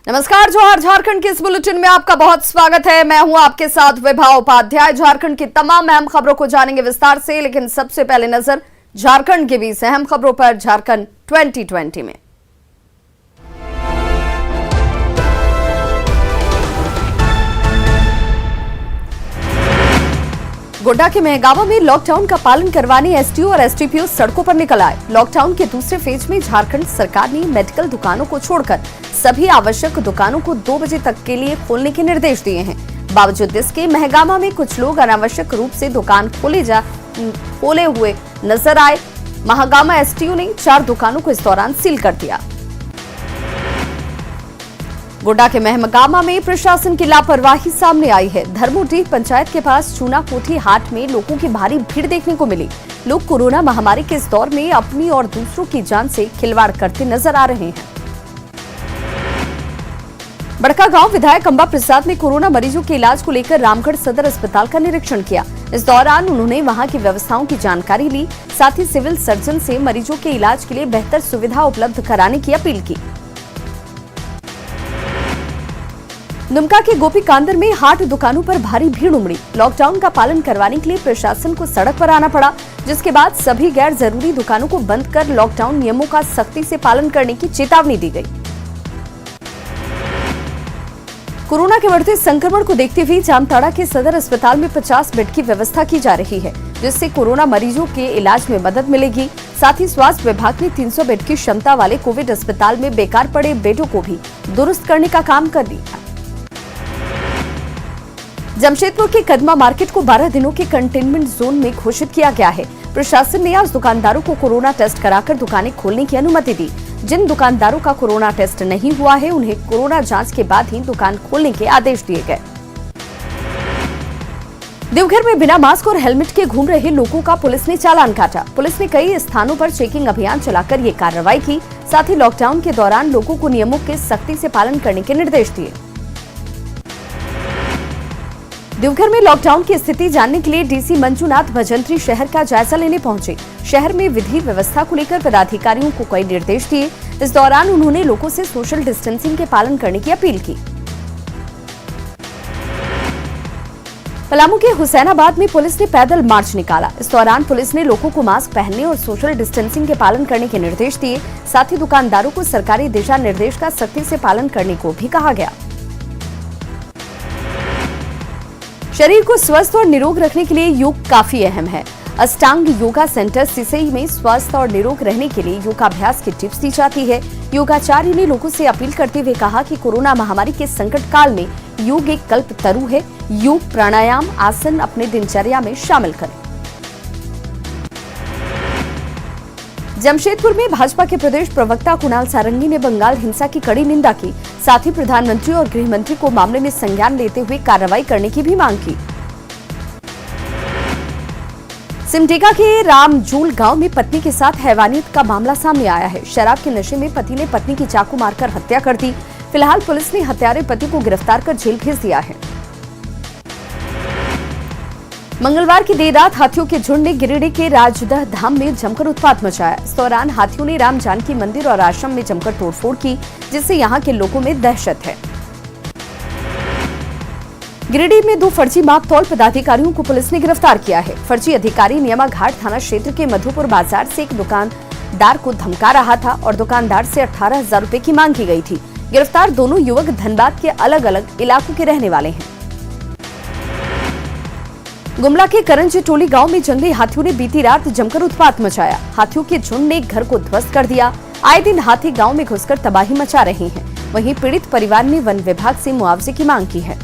नमस्कार, जोहार। झारखंड के इस बुलेटिन में आपका बहुत स्वागत है। मैं हूं आपके साथ विभा उपाध्याय। झारखंड की तमाम अहम खबरों को जानेंगे विस्तार से, लेकिन सबसे पहले नजर झारखंड के 20 अहम खबरों पर झारखंड 2020 में। गोड्डा के मेहगामा में लॉकडाउन का पालन करवाने एसडीओ और एसडीपीओ सड़कों पर निकल आए। लॉकडाउन के दूसरे फेज में झारखंड सरकार ने मेडिकल दुकानों को छोड़कर सभी आवश्यक दुकानों को 2 बजे तक के लिए खोलने के निर्देश दिए हैं। बावजूद इसके मेहगामा में कुछ लोग अनावश्यक रूप से दुकान खोले हुए नजर आए। महागामा एसडीओ ने 4 दुकानों को इस दौरान सील कर दिया। गोड्डा के मेहगामा में प्रशासन की लापरवाही सामने आई है। धर्मोडीह पंचायत के पास चूना कोठी हाट में लोगों की भारी भीड़ देखने को मिली। लोग कोरोना महामारी के इस दौर में अपनी और दूसरों की जान से खिलवाड़ करते नजर आ रहे हैं। बड़कागांव विधायक अंबा प्रसाद ने कोरोना मरीजों के इलाज को लेकर रामगढ़ सदर अस्पताल का निरीक्षण किया। इस दौरान उन्होंने वहां की व्यवस्थाओं की जानकारी ली, साथ ही सिविल सर्जन से मरीजों के इलाज के लिए बेहतर सुविधा उपलब्ध कराने की अपील की। दुमका के गोपीकांदर में हाट दुकानों पर भारी भीड़ उमड़ी। लॉकडाउन का पालन करवाने के लिए प्रशासन को सड़क पर आना पड़ा, जिसके बाद सभी गैर जरूरी दुकानों को बंद कर लॉकडाउन नियमों का सख्ती से पालन करने की चेतावनी दी गई। कोरोना के बढ़ते संक्रमण को देखते हुए जामताड़ा के सदर अस्पताल में 50 बेड की व्यवस्था की जा रही है, जिससे कोरोना मरीजों के इलाज में मदद मिलेगी। साथ ही स्वास्थ्य विभाग ने 300 बेड की क्षमता वाले कोविड अस्पताल में बेकार पड़े बेडों को भी दुरुस्त करने का काम कर दिया। जमशेदपुर के कदमा मार्केट को 12 दिनों के कंटेनमेंट जोन में घोषित किया गया है। प्रशासन ने आज दुकानदारों को कोरोना टेस्ट कराकर दुकानें खोलने की अनुमति दी। जिन दुकानदारों का कोरोना टेस्ट नहीं हुआ है, उन्हें कोरोना जांच के बाद ही दुकान खोलने के आदेश दिए गए। देवघर में बिना मास्क और हेलमेट के घूम रहे लोगों का पुलिस ने चालान काटा। पुलिस ने कई स्थानों पर चेकिंग अभियान चलाकर ये कार्रवाई की। साथ ही लॉकडाउन के दौरान लोगों को नियमों के सख्ती से पालन करने के निर्देश दिए। देवघर में लॉकडाउन की स्थिति जानने के लिए डीसी मंजूनाथ भजंत्री शहर का जायजा लेने पहुंचे। शहर में विधि व्यवस्था को लेकर पदाधिकारियों को कई निर्देश दिए। इस दौरान उन्होंने लोगों से सोशल डिस्टेंसिंग के पालन करने की अपील की। पलामू के हुसैनाबाद में पुलिस ने पैदल मार्च निकाला। इस दौरान पुलिस ने लोगों को मास्क पहनने और सोशल डिस्टेंसिंग के पालन करने के निर्देश दिए। साथ ही दुकानदारों को सरकारी दिशा निर्देश का सख्ती से पालन करने को भी कहा गया। शरीर को स्वस्थ और निरोग रखने के लिए योग काफी अहम है। अष्टांग योगा सेंटर सिसई में स्वस्थ और निरोग रहने के लिए योगाभ्यास की टिप्स दी जाती है। योगाचार्य ने लोगों से अपील करते हुए कहा कि कोरोना महामारी के संकट काल में योग एक कल्पतरु है। योग, प्राणायाम, आसन अपने दिनचर्या में शामिल करें। जमशेदपुर में भाजपा के प्रदेश प्रवक्ता कुणाल सारंगी ने बंगाल हिंसा की कड़ी निंदा की। साथ ही प्रधानमंत्री और गृह मंत्री को मामले में संज्ञान लेते हुए कार्रवाई करने की भी मांग की। सिमडेगा के रामजूल गांव में पत्नी के साथ हैवानियत का मामला सामने आया है। शराब के नशे में पति ने पत्नी की चाकू मारकर हत्या कर दी। फिलहाल पुलिस ने हत्यारे पति को गिरफ्तार कर जेल भेज दिया है। मंगलवार की देर रात हाथियों के झुंड ने गिरिडीह के राजदह धाम में जमकर उत्पात मचाया। इस दौरान हाथियों ने राम जानकी मंदिर और आश्रम में जमकर तोड़फोड़ की, जिससे यहां के लोगों में दहशत है। गिरिडीह में 2 फर्जी मापतौल पदाधिकारियों को पुलिस ने गिरफ्तार किया है। फर्जी अधिकारी नियमा घाट थाना क्षेत्र के मधुपुर बाजार से एक दुकानदार को धमका रहा था और दुकानदार से 18,000 रुपए की मांग की गई थी। गिरफ्तार दोनों युवक धनबाद के अलग अलग इलाकों के रहने वाले हैं। गुमला के करंजी टोली गांव में जंगली हाथियों ने बीती रात जमकर उत्पात मचाया। हाथियों के झुंड ने घर को ध्वस्त कर दिया। आए दिन हाथी गांव में घुसकर तबाही मचा रहे हैं। वहीं पीड़ित परिवार ने वन विभाग से मुआवजे की मांग की है।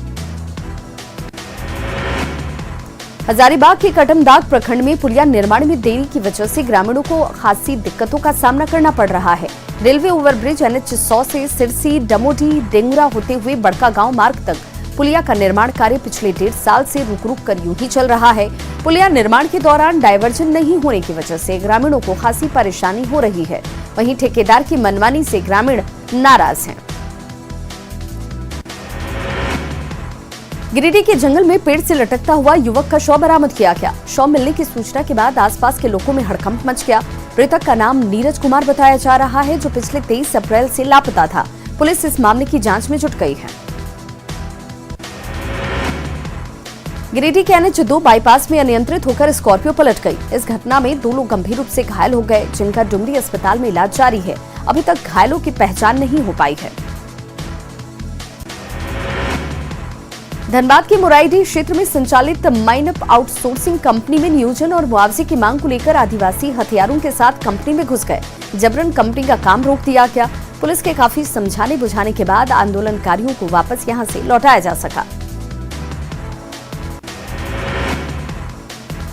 हजारीबाग के कटमदाग प्रखंड में पुलिया निर्माण में देरी की वजह से ग्रामीणों को खासी दिक्कतों का सामना करना पड़ रहा है। रेलवे ओवरब्रिज NH 100 से सिरसी, डमोडी, डेंगुरा होते हुए बड़कागांव मार्ग तक पुलिया का निर्माण कार्य पिछले 1.5 साल से रुक कर यूं ही चल रहा है। पुलिया निर्माण के दौरान डायवर्जन नहीं होने की वजह से ग्रामीणों को खासी परेशानी हो रही है। वहीं ठेकेदार की मनमानी से ग्रामीण नाराज हैं। गिरिडीह के जंगल में पेड़ से लटकता हुआ युवक का शव बरामद किया गया। शव मिलने की सूचना के बाद आसपास के लोगों में हड़कंप मच गया। मृतक का नाम नीरज कुमार बताया जा रहा है, जो पिछले 23 अप्रैल से लापता था। पुलिस इस मामले की जांच में जुट गई है। गिरिडीह के NH-2 बाईपास में अनियंत्रित होकर स्कॉर्पियो पलट गई। इस घटना में 2 लोग गंभीर रूप से घायल हो गए, जिनका डुमरी अस्पताल में इलाज जारी है। अभी तक घायलों की पहचान नहीं हो पाई है। धनबाद के मुराईडीह क्षेत्र में संचालित माइनअप आउटसोर्सिंग कंपनी में नियोजन और मुआवजे की मांग को लेकर आदिवासी हथियारों के साथ कंपनी में घुस गए। जबरन कंपनी का काम रोक दिया गया। पुलिस के काफी समझाने बुझाने के बाद आंदोलनकारियों को वापस यहां से लौटाया जा सका।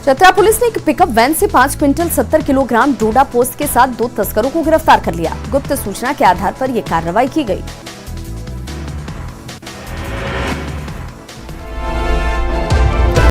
चतरा पुलिस ने एक पिकअप वैन से 5 क्विंटल 70 किलोग्राम डोडा पोस्त के साथ 2 तस्करों को गिरफ्तार कर लिया। गुप्त सूचना के आधार पर यह कार्रवाई की गई।